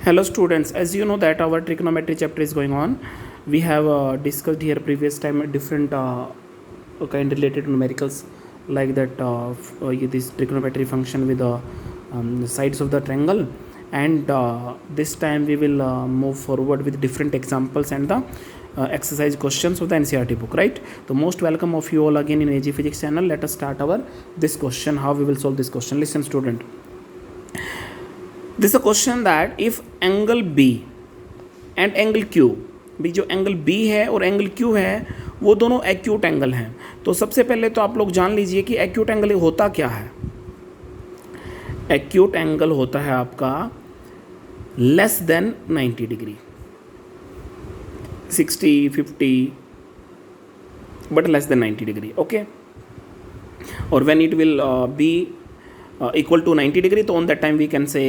Hello students, as you know that our trigonometry chapter is going on. We have discussed here previous time different kind related numericals like that this trigonometry function with the sides of the triangle, and this time we will move forward with different examples and the exercise questions of the NCERT book, right? So most welcome of you all again in AG Physics channel. Let us start our this question, how we will solve this question. Listen student, this a question that if angle B and angle Q, भी जो angle B है और angle Q है वो दोनों acute angle हैं। तो सबसे पहले तो आप लोग जान लीजिए कि एक्यूट एंगल होता क्या है। एक्यूट एंगल होता है आपका less than 90 degree, 60, 50 but less than 90 degree, okay. और when it will be equal to 90 degree, तो on that time we can say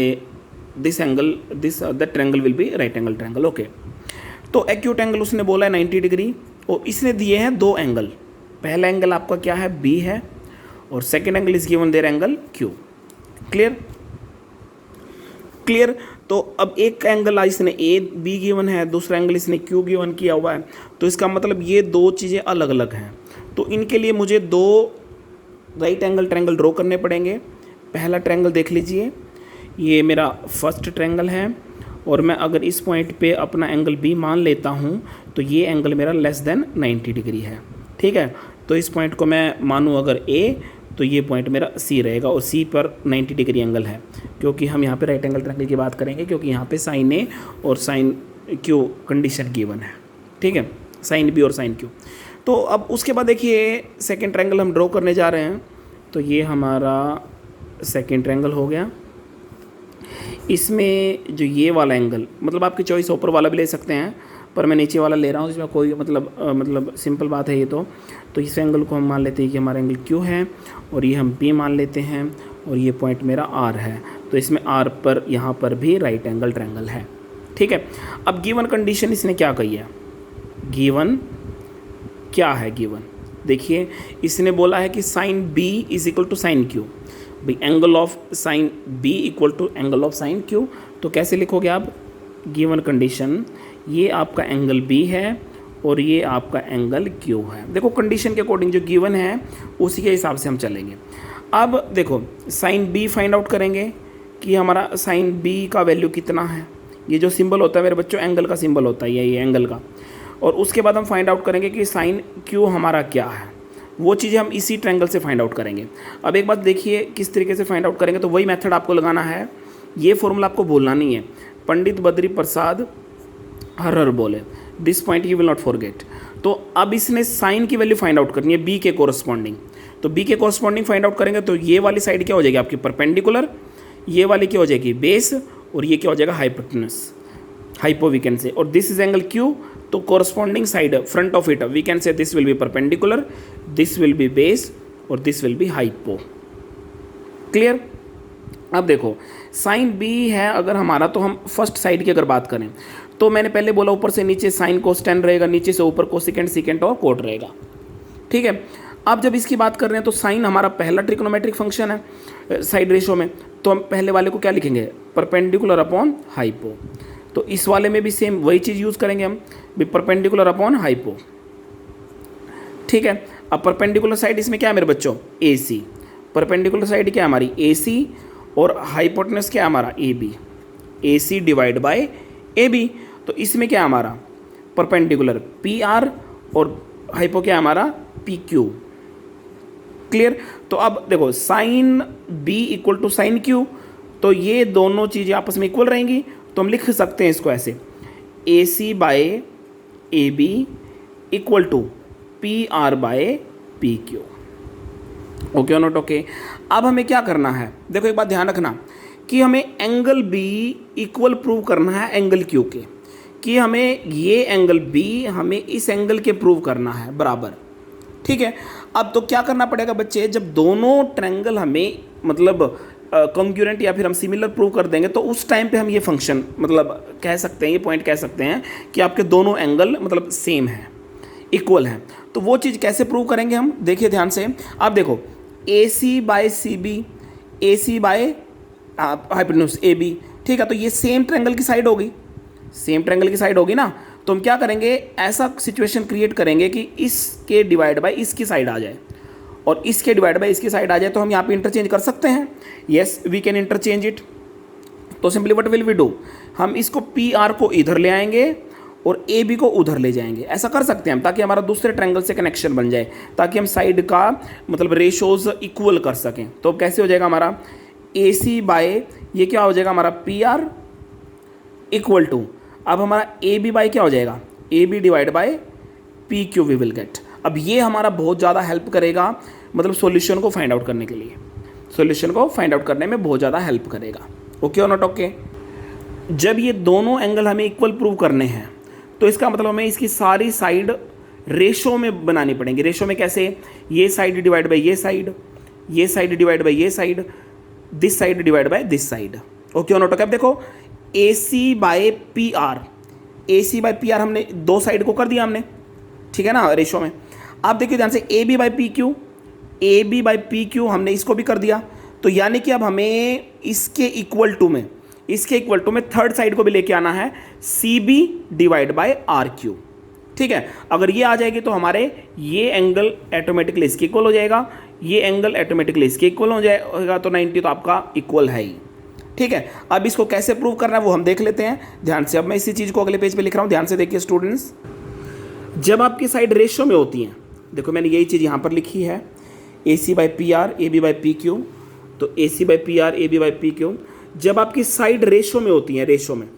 this angle, that triangle will be right angle triangle, okay। तो acute angle उसने बोला है 90 degree और इसने दिए हैं दो एंगल। पहला एंगल आपका क्या है, बी है, और second angle is given there angle Q. Clear clear. तो अब एक एंगल इसने ए बी गिवन है, दूसरा एंगल इसने क्यू गिवन किया हुआ है, तो इसका मतलब ये दो चीज़ें अलग अलग हैं। तो इनके लिए मुझे दो राइट एंगल ट्रायंगल ड्रॉ करने पड़ेंगे। पहला ट्रायंगल देख लीजिए, ये मेरा फर्स्ट ट्रायंगल है, और मैं अगर इस पॉइंट पे अपना एंगल बी मान लेता हूँ तो ये एंगल मेरा लेस देन 90 डिग्री है, ठीक है। तो इस पॉइंट को मैं मानूँ अगर ए, तो ये पॉइंट मेरा सी रहेगा, और सी पर 90 डिग्री एंगल है, क्योंकि हम यहाँ पे राइट एंगल ट्रायंगल की बात करेंगे, क्योंकि यहाँ पे साइन ए और साइन क्यू कंडीशन गिवन है, ठीक है, साइन बी और साइन क्यू। तो अब उसके बाद देखिए सेकेंड ट्रायंगल हम ड्रॉ करने जा रहे हैं। तो ये हमारा सेकेंड ट्रायंगल हो गया। इसमें जो ये वाला एंगल, मतलब आपकी चॉइस ऊपर वाला भी ले सकते हैं, पर मैं नीचे वाला ले रहा हूँ, इसमें कोई मतलब सिंपल बात है ये। तो इस एंगल को हम मान लेते हैं कि हमारा एंगल क्यू है, और ये हम बी मान लेते हैं, और ये पॉइंट मेरा आर है। तो इसमें आर पर यहाँ पर भी राइट एंगल ट्रायंगल है, ठीक है। अब गिवन कंडीशन इसने क्या कही है, गिवन क्या है, गिवन देखिए इसने बोला है कि sine B is equal to sine Q. भाई angle of sine B equal to angle of sine Q, तो कैसे लिखोगे आप, गिवन कंडीशन ये आपका एंगल बी है और ये आपका एंगल क्यू है। देखो कंडीशन के अकॉर्डिंग जो गिवन है उसी के हिसाब से हम चलेंगे। अब देखो साइन बी फाइंड आउट करेंगे कि हमारा साइन बी का वैल्यू कितना है। ये जो सिंबल होता है मेरे बच्चों एंगल का सिंबल होता है, ये एंगल का। और उसके बाद हम फाइंड आउट करेंगे कि साइन क्यू हमारा क्या है, वो चीज़ें हम इसी ट्रायंगल से फाइंड आउट करेंगे। अब एक बात देखिए किस तरीके से फाइंड आउट करेंगे, तो वही मेथड आपको लगाना है, ये फॉर्मूला आपको भूलना नहीं है। पंडित बद्री प्रसाद हर हर बोले, this point you will not forget. तो अब इसने साइन की वैल्यू फाइंड आउट करनी है बी के कोरस्पॉन्डिंग। तो बी के कोरस्पॉन्डिंग फाइंड आउट करेंगे तो ये वाली साइड क्या हो जाएगी आपकी परपेंडिकुलर, ये वाली क्या हो जाएगी बेस, और ये क्या हो जाएगा hypotenuse, hypo we can say. और दिस इज एंगल क्यू, तो corresponding side front of it we can say this will be perpendicular, this will be base, और this will be hypo. Clear. अब देखो साइन बी है अगर हमारा, तो हम फर्स्ट साइड की अगर बात करें तो मैंने पहले बोला ऊपर से नीचे साइन कोस10 रहेगा, नीचे से ऊपर कोसेकेंट सेकेंट और कोट रहेगा, ठीक है। अब जब इसकी बात कर रहे हैं तो साइन हमारा पहला ट्रिग्नोमेट्रिक फंक्शन है साइड रेशो में, तो हम पहले वाले को क्या लिखेंगे, परपेंडिकुलर अपॉन हाइपो। तो इस वाले में भी सेम वही चीज़ यूज़ करेंगे हम, भी परपेंडिकुलर अपॉन हाइपो, ठीक है। अब परपेंडिकुलर साइड इसमें क्या है मेरे बच्चों, ए सी। परपेंडिकुलर साइड क्या है हमारी ए सी, और हाइपोटेनस क्या है हमारा A B, A C divide by A B. तो इसमें क्या है हमारा परपेंडिकुलर पी आर, और हाइपो क्या है हमारा पी क्यू। क्लियर। तो अब देखो sine B equal to sine Q, तो ये दोनों चीज़ें आपस में इक्वल रहेंगी, तो हम लिख सकते हैं इसको ऐसे, A C by A B equal to P R by P Q. Okay और नॉट ओके। अब हमें क्या करना है, देखो एक बात ध्यान रखना कि हमें एंगल बी इक्वल प्रूव करना है एंगल क्यू के, कि हमें ये एंगल बी हमें इस एंगल के प्रूव करना है बराबर, ठीक है। अब तो क्या करना पड़ेगा बच्चे, जब दोनों ट्रायंगल हमें मतलब कॉन्ग्रुएंट या फिर हम सिमिलर प्रूव कर देंगे, तो उस टाइम पे हम ये फंक्शन मतलब कह सकते हैं, ये पॉइंट कह सकते हैं कि आपके दोनों एंगल मतलब सेम है, इक्वल है। तो वो चीज़ कैसे प्रूव करेंगे हम, देखिए ध्यान से। आप देखो A C by C B, A C by hypotenuse A B, ठीक है, तो ये सेम ट्रायंगल की साइड होगी, सेम ट्रायंगल की साइड होगी ना। तो हम क्या करेंगे, ऐसा सिचुएशन क्रिएट करेंगे कि इसके डिवाइड बाय इसकी साइड आ जाए और इसके डिवाइड बाय इसकी साइड आ जाए, तो हम यहाँ पे इंटरचेंज कर सकते हैं। Yes, we can interchange it. तो simply what will we do, हम इसको पी आर को इधर ले आएंगे और ए बी को उधर ले जाएंगे, ऐसा कर सकते हैं हम, ताकि हमारा दूसरे ट्रायंगल से कनेक्शन बन जाए, ताकि हम साइड का मतलब रेशोज इक्वल कर सकें। तो कैसे हो जाएगा हमारा ए सी बाय ये क्या हो जाएगा हमारा पी आर इक्वल टू, अब हमारा ए बी बाय क्या हो जाएगा, A B divide by P Q we will get. अब ये हमारा बहुत ज़्यादा हेल्प करेगा, मतलब सॉल्यूशन को फाइंड आउट करने के लिए, सॉल्यूशन को फाइंड आउट करने में बहुत ज़्यादा हेल्प करेगा। ओके और नॉट ओके। जब ये दोनों एंगल हमें इक्वल प्रूव करने हैं, तो इसका मतलब हमें इसकी सारी साइड रेशो में बनानी पड़ेंगी। रेशो में कैसे, ये साइड डिवाइड बाय ये साइड, ये साइड डिवाइड बाय ये side, this side divide by this side. Okay और नॉट ओके। अब देखो A C by P R, A C by P R हमने दो साइड को कर दिया हमने, ठीक है ना, रेशो में। आप देखिए ध्यान से, A B by P Q, A B by P Q हमने इसको भी कर दिया। तो यानी कि अब हमें इसके इक्वल टू में, इसके इक्वल टू में थर्ड साइड को भी लेके आना है, C B divide by R Q. ठीक है, अगर ये आ जाएगी तो हमारे ये एंगल ऑटोमेटिकली इसके इक्वल हो जाएगा, ये एंगल ऑटोमेटिकली इसके इक्वल हो जाएगा, तो 90 तो आपका इक्वल है ही। ठीक है, अब इसको कैसे प्रूव करना है वो हम देख लेते हैं ध्यान से। अब मैं इसी चीज़ को अगले पेज पे लिख रहा हूँ, ध्यान से देखिए स्टूडेंट्स। जब आपकी साइड रेशियो में होती हैं, देखो मैंने यही चीज़ यहाँ पर लिखी है, A C by P R A B by P Q, तो A C by P R A B by P Q जब आपकी साइड रेशियो में होती हैं, रेशियो में,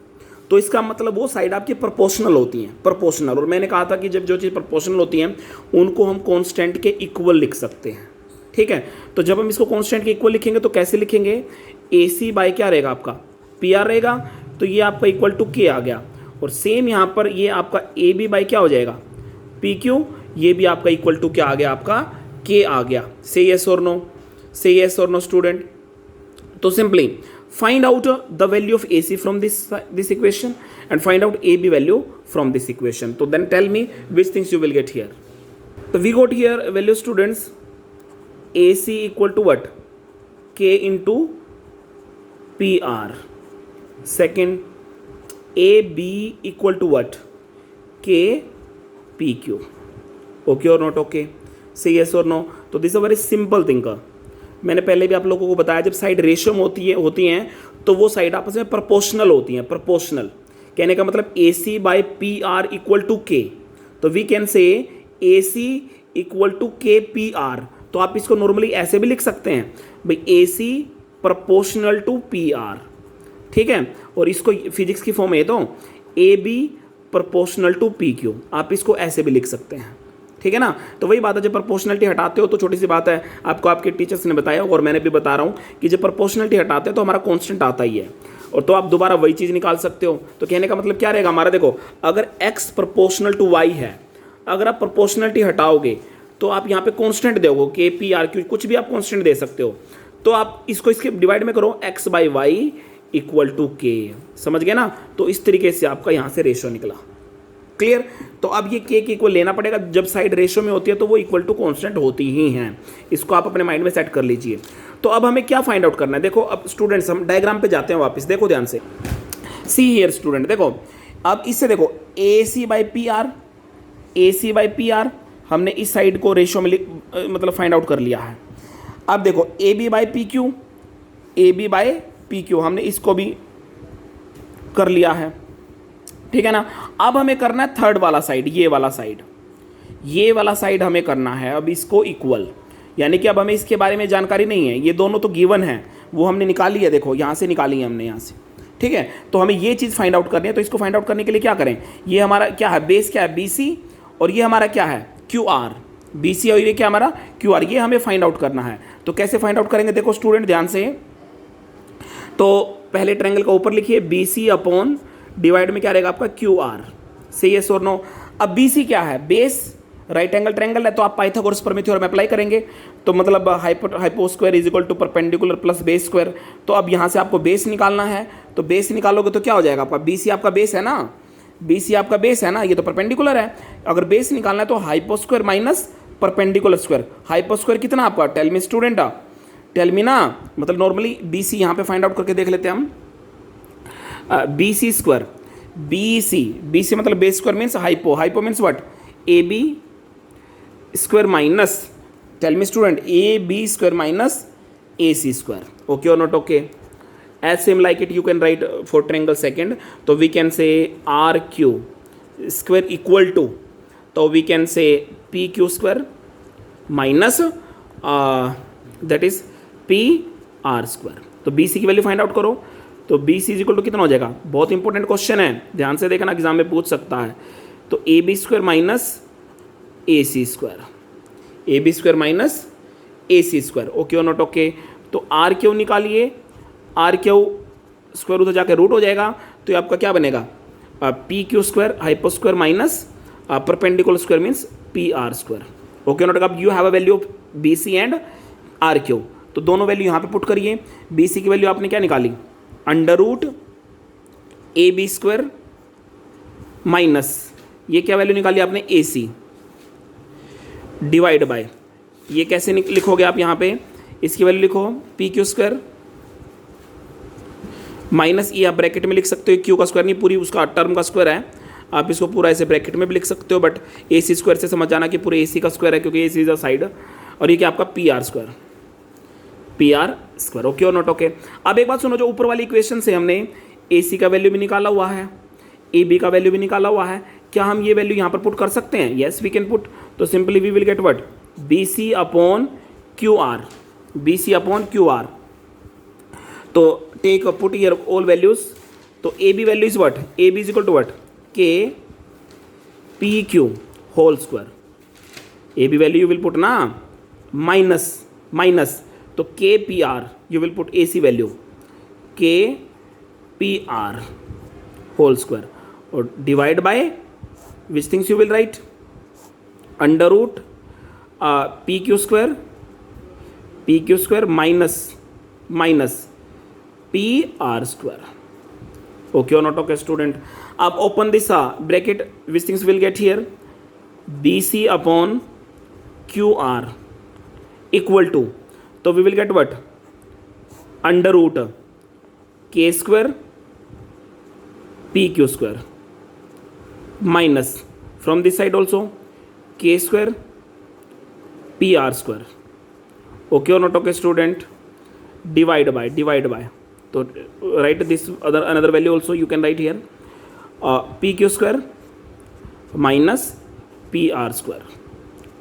तो इसका मतलब वो साइड आपकी प्रोपोर्शनल होती हैं, प्रोपोर्शनल। और मैंने कहा था कि जब जो चीज़ प्रोपोर्शनल होती हैं उनको हम कांस्टेंट के इक्वल लिख सकते हैं। ठीक है, तो जब हम इसको कांस्टेंट के इक्वल लिखेंगे तो कैसे लिखेंगे, ए सी बाई क्या रहेगा आपका पी आर रहेगा, तो ये आपका इक्वल टू के आ गया। और सेम यहाँ पर ये आपका ए बी बाई क्या हो जाएगा पी क्यू, ये भी आपका इक्वल टू क्या आ गया आपका के आ गया। से येस और नो, से येस और नो स्टूडेंट। तो simply find out the value of AC from this equation and find out AB value from this equation. So then tell me which things you will get here. So we got here value students, AC equal to what, K into PR. Second, AB equal to what, K PQ. Okay or not okay? Say yes or no. So this is a very simple thing. मैंने पहले भी आप लोगों को बताया, जब side ratio में होती हैं तो वो साइड आपस में प्रोपोर्शनल होती हैं। प्रोपोर्शनल कहने का मतलब A C by P R equal to K, तो we can say A C equal to K P R. तो आप इसको नॉर्मली ऐसे भी लिख सकते हैं भाई, A C proportional to P R. ठीक है, और इसको फिजिक्स की फॉर्म है तो A B proportional to P Q, आप इसको ऐसे भी लिख सकते हैं। ठीक है ना, तो वही बात है, जब प्रोपोर्शनलिटी हटाते हो तो छोटी सी बात है, आपको आपके टीचर्स ने बताया और मैंने भी बता रहा हूँ कि जब प्रोपोर्शनलिटी हटाते हैं तो हमारा कांस्टेंट आता ही है, और तो आप दोबारा वही चीज़ निकाल सकते हो। तो कहने का मतलब क्या रहेगा हमारा, देखो अगर x प्रोपोर्शनल टू y है, अगर आप प्रोपोर्शनलिटी हटाओगे तो आप यहाँ पे कांस्टेंट दोगे, के पी आर क्यू कुछ भी आप कांस्टेंट दे सकते हो। तो आप इसको इसके डिवाइड में करो, x by Y equal to K, समझ गए ना। तो इस तरीके से आपका यहाँ से रेशो निकला। क्लियर। तो अब ये के इक्वल लेना पड़ेगा, जब साइड रेशो में होती है तो वो इक्वल टू कांस्टेंट होती ही हैं। इसको आप अपने माइंड में सेट कर लीजिए। तो अब हमें क्या फाइंड आउट करना है, देखो अब स्टूडेंट्स हम डायग्राम पे जाते हैं वापस, देखो ध्यान से, सी हियर स्टूडेंट। देखो अब इससे देखो A C by P R, A C by P R हमने इस साइड को रेशो में मतलब फाइंड आउट कर लिया है। अब देखो A B by P Q, A B by P Q हमने इसको भी कर लिया है। ठीक है ना, अब हमें करना है थर्ड वाला साइड, ये वाला साइड, ये वाला साइड हमें करना है अब इसको इक्वल, यानी कि अब हमें इसके बारे में जानकारी नहीं है, ये दोनों तो गिवन है, वो हमने निकाली है, देखो यहाँ से निकाली है हमने यहाँ से। ठीक है, तो हमें ये चीज़ फाइंड आउट करनी है। तो इसको फाइंड आउट करने के लिए क्या करें, ये हमारा क्या है बेस, क्या है बी सी, और ये हमारा क्या है क्यू आर, बी सी और ये क्या हमारा क्यू आर, ये हमें फाइंड आउट करना है। तो कैसे फाइंड आउट करेंगे, देखो स्टूडेंट ध्यान से। तो पहले ट्रायंगल का ऊपर लिखिए बी सी अपॉन डिवाइड में क्या रहेगा आपका क्यू आर। से येस और नो। अब बी सी क्या है, बेस राइट एंगल ट्रायंगल है, तो आप पाइथागोरस प्रमेय थ्योरम अप्लाई करेंगे, तो मतलब hypo square is equal to perpendicular plus base square. तो अब यहाँ से आपको बेस निकालना है, तो बेस निकालोगे तो क्या हो जाएगा आपका, बी सी आपका बेस है ना, बी सी आपका बेस है ना, ये तो परपेंडिकुलर है। अगर बेस निकालना है तो hypo square minus perpendicular square. Hypo square कितना आपका, tell me student, tell me ना, मतलब नॉर्मली बी सी यहाँ पे फाइंड आउट करके देख लेते हैं हम। B C square, B C मतलब base square means hypo means what, A B square minus, tell me student, A B square minus A C square. Okay और not okay? As same like it you can write for triangle second, तो we can say R Q square equal to, तो we can say P Q square minus that is P R square. तो B C की value find out करो. तो B C is equal to कितना हो जाएगा? बहुत इंपॉर्टेंट क्वेश्चन है, ध्यान से देखना, एग्जाम में पूछ सकता है. तो A B square minus A C square, A B square minus A C square. Okay और नॉट ओके? तो आर क्यू निकालिए, आर क्यू स्क्वायर उधर जाकर रूट हो जाएगा, तो ये आपका क्या बनेगा? P Q square hypo square minus perpendicular square means P R square. Okay not? अब you have a value of B C and R Q, तो दोनों वैल्यू यहाँ पे पुट करिए. बी सी की वैल्यू आपने क्या निकाली? Under root A B square minus, ये क्या वैल्यू निकाली आपने? ए सी डिवाइड बाय, ये कैसे लिखोगे आप यहाँ पे? इसकी वैल्यू लिखो पी क्यू स्क्वायर माइनस, ये आप ब्रैकेट में लिख सकते हो, क्यू का स्क्वायर नहीं, पूरी उसका टर्म का स्क्वायर है, आप इसको पूरा ऐसे ब्रैकेट में भी लिख सकते हो, बट ए सी स्क्वायर से समझ जाना कि पूरे ए सी का स्क्वायर है, क्योंकि ए सी इज अ साइड. और ये क्या आपका P R square, P R square. Okay और नॉट ओके? अब एक बात सुनो, जो ऊपर वाली इक्वेशन से हमने ए सी का वैल्यू भी निकाला हुआ है, ए बी का वैल्यू भी निकाला हुआ है, क्या हम ये वैल्यू यहाँ पर पुट कर सकते हैं? Yes we can put. तो simply we will get what? B C upon Q R, B C upon Q R. तो take put here all values. तो A B value is what? A B is equal to what? K P Q whole square. A B value you will put ना minus minus, तो K P R you will put A C value K P R whole square, और divide by which things you will write? Under root P Q square minus P R square. Okay और not okay student? अब open this bracket, which things will get here? B C upon Q R equal to, तो we will get what? Under root K square P Q square minus from this side also K square P R square. Okay और not okay student? Divide by, तो right this another value also you can write here P Q square minus P R square.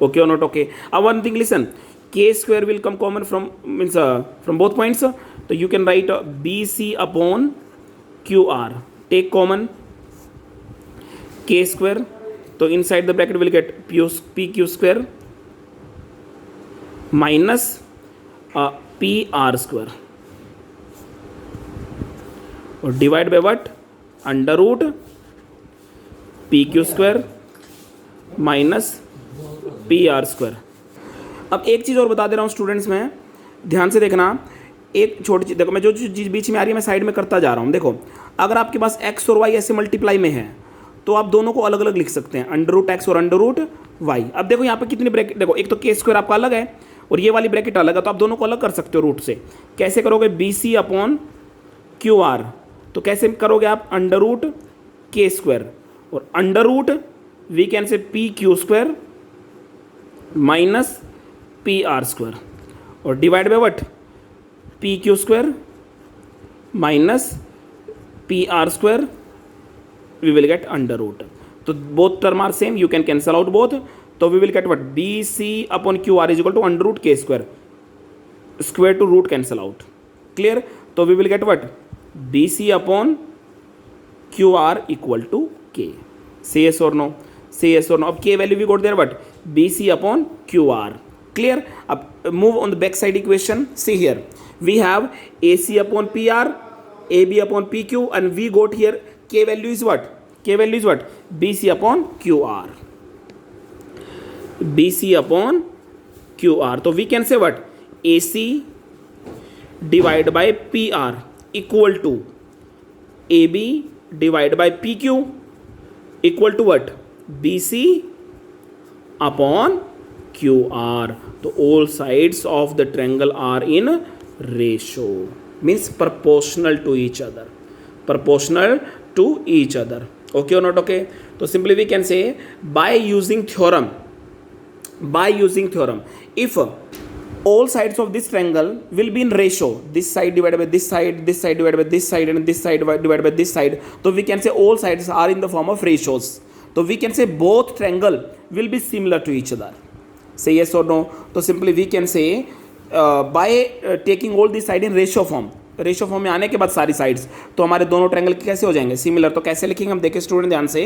Okay और not okay? अब one thing listen, K square will come common from means from both points, तो you can write B C upon Q R, take common K square, तो inside the bracket will get P Q square minus P R square, और divide by what? Under root P Q square minus P R square. अब एक चीज़ और बता दे रहा हूँ students, में ध्यान से देखना, एक छोटी चीज़ देखो, मैं जो चीज़ बीच में आ रही है मैं साइड में करता जा रहा हूँ. देखो, अगर आपके पास एक्स और वाई ऐसे मल्टीप्लाई में है, तो आप दोनों को अलग अलग लिख सकते हैं, अंडर रूट एक्स और अंडर रूट वाई. अब देखो यहाँ पे कितने ब्रैकेट, देखो एक तो के स्क्वायर आपका अलग है और ये वाली ब्रैकेट अलग है, तो आप दोनों को अलग कर सकते हो रूट से. कैसे करोगे? B C upon Q R, तो कैसे करोगे आप? अंडर रूट के स्क्वायर और under root we can say P Q square minus P R square, और divide by what? P Q square minus P R square, we will get under root. तो both term are same, you can cancel out both, तो we will get what? B C upon Q R is equal to under root K square, square to root cancel out. Clear? तो we will get what? B C upon Q R equal to K. Say yes or no? Say yes or no? अब K value we got there what? B C upon Q R. Clear? अब move on the back side equation. See here we have A C upon P R, A B upon P Q, and we got here K value is what? K value is what? B C upon Q R, B C upon Q R. तो we can say what? A C divide by P R equal to A B divide by P Q equal to what? B C upon Q R. तो all sides of the triangle are in ratio, means proportional to each other. proportional to each other. Okay or not okay? So simply we can say by using theorem, if all sides of this triangle will be in ratio, this side divided by this side, this side divided by this side, and this side divided by this side, so we can say all sides are in the form of ratios. So we can say both triangle will be similar to each other. Say yes or no? So simply we can say by taking all these side in ratio form में आने के बाद सारी sides, तो हमारे दोनों triangle कैसे हो जाएंगे? सिमिलर. तो कैसे लिखेंगे हम? देखिए स्टूडेंट ध्यान से,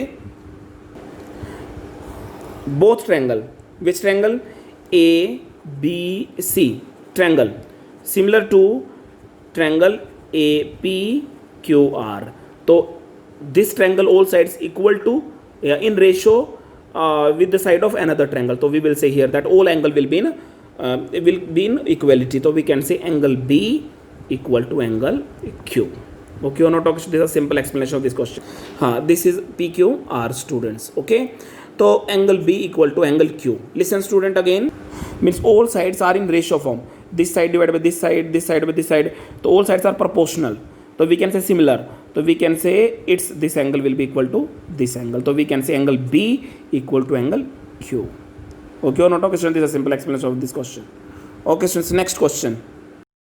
both triangle, which triangle? A B C triangle similar to triangle A P Q R. तो this triangle all sides equal to in ratio with the side of another triangle. So we will say here that all angle will be in equality. So we can say angle B equal to angle Q. Okay or not? This is a simple explanation of this question. This is PQR students. Okay. So angle B equal to angle Q. Listen student again. Means all sides are in ratio form. This side divided by this side, this side by this side. So all sides are proportional. So we can say similar. So we can say this angle will be equal to this angle. So we can say angle B equal to angle Q. Okay or not? Okay, students, this is a simple explanation of this question. Okay, students, next question.